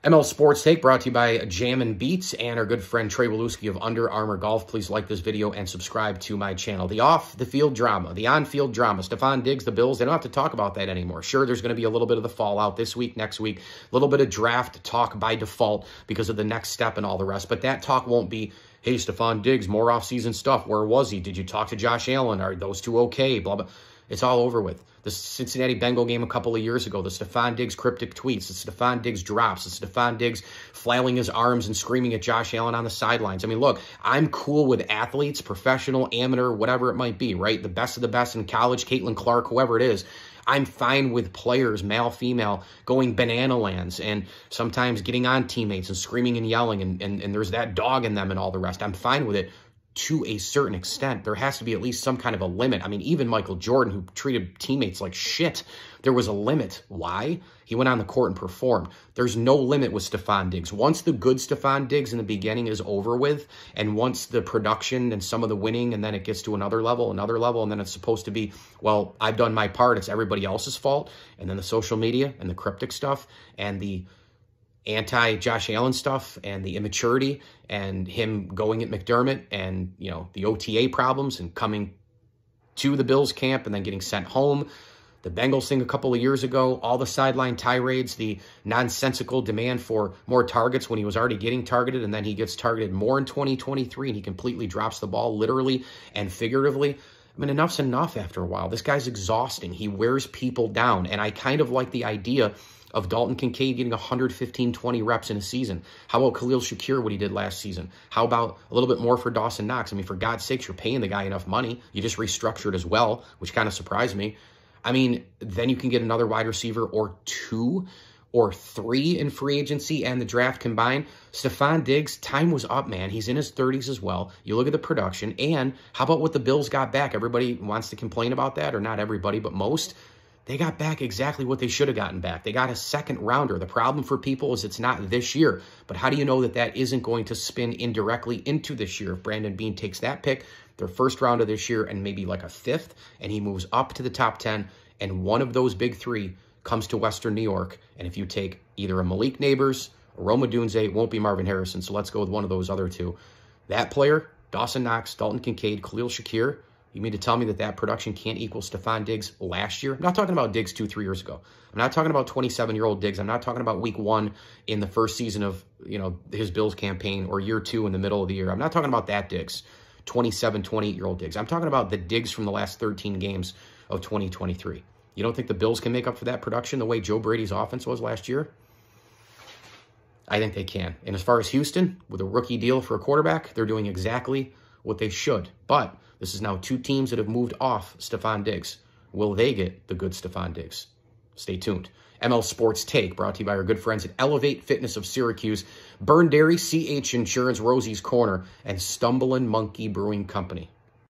ML Sports Take brought to you by Jammin' Beats and our good friend Trey Waluski of Under Armour Golf. Please like this video and subscribe to my channel. The off-the-field drama, the on-field drama. Stefon Diggs, the Bills, they don't have to talk about that anymore. Sure, there's going to be a little bit of the fallout this week, next week, a little bit of draft talk by default because of the next step and all the rest. But that talk won't be, hey, Stefon Diggs, more off-season stuff. Where was he? Did you talk to Josh Allen? Are those two okay? Blah, blah. It's all over with. The Cincinnati Bengal game a couple of years ago, the Stefon Diggs cryptic tweets, the Stefon Diggs drops, the Stefon Diggs flailing his arms and screaming at Josh Allen on the sidelines. I mean, look, I'm cool with athletes, professional, amateur, whatever it might be, right? The best of the best in college, Caitlin Clark, whoever it is. I'm fine with players, male, female, going banana lands and sometimes getting on teammates and screaming and yelling and there's that dog in them and all the rest. I'm fine with it. To a certain extent, there has to be at least some kind of a limit. I mean, even Michael Jordan, who treated teammates like shit, there was a limit. Why? He went on the court and performed. There's no limit with Stefon Diggs. Once the good Stefon Diggs in the beginning is over with, and once the production and some of the winning, and then it gets to another level, and then it's supposed to be, well, I've done my part, it's everybody else's fault, and then the social media and the cryptic stuff and the anti-Josh Allen stuff and the immaturity and him going at McDermott and, you know, the OTA problems and coming to the Bills camp and then getting sent home. The Bengals thing a couple of years ago, all the sideline tirades, the nonsensical demand for more targets when he was already getting targeted, and then he gets targeted more in 2023 and he completely drops the ball literally and figuratively. I mean, enough's enough after a while. This guy's exhausting. He wears people down, and I kind of like the idea of Dalton Kincaid getting 115, 20 reps in a season. How about Khalil Shakir, what he did last season? How about a little bit more for Dawson Knox? I mean, for God's sakes, you're paying the guy enough money. You just restructured as well, which kind of surprised me. I mean, then you can get another wide receiver or two or three in free agency and the draft combined. Stefon Diggs, time was up, man. He's in his 30s as well. You look at the production, and how about what the Bills got back? Everybody wants to complain about that, or not everybody, but most. They got back exactly what they should have gotten back. They got a second rounder. The problem for people is it's not this year. But how do you know that that isn't going to spin indirectly into this year? If Brandon Beane takes that pick, their first round of this year, and maybe like a fifth, and he moves up to the top 10, and one of those big three comes to Western New York, and if you take either a Malik Neighbors or Rome Odunze, it won't be Marvin Harrison, so let's go with one of those other two. That player, Dawson Knox, Dalton Kincaid, Khalil Shakir, you mean to tell me that that production can't equal Stefon Diggs last year? I'm not talking about Diggs 2-3 years ago. I'm not talking about 27-year-old Diggs. I'm not talking about week one in the first season of, you know, his Bills campaign or year two in the middle of the year. I'm not talking about that Diggs, 27, 28-year-old Diggs. I'm talking about the Diggs from the last 13 games of 2023. You don't think the Bills can make up for that production the way Joe Brady's offense was last year? I think they can. And as far as Houston, with a rookie deal for a quarterback, they're doing exactly what they should. But this is now two teams that have moved off Stefon Diggs. Will they get the good Stefon Diggs? Stay tuned. ML Sports Take, brought to you by our good friends at Elevate Fitness of Syracuse, Burn Dairy, CH Insurance, Rosie's Corner, and Stumbling Monkey Brewing Company.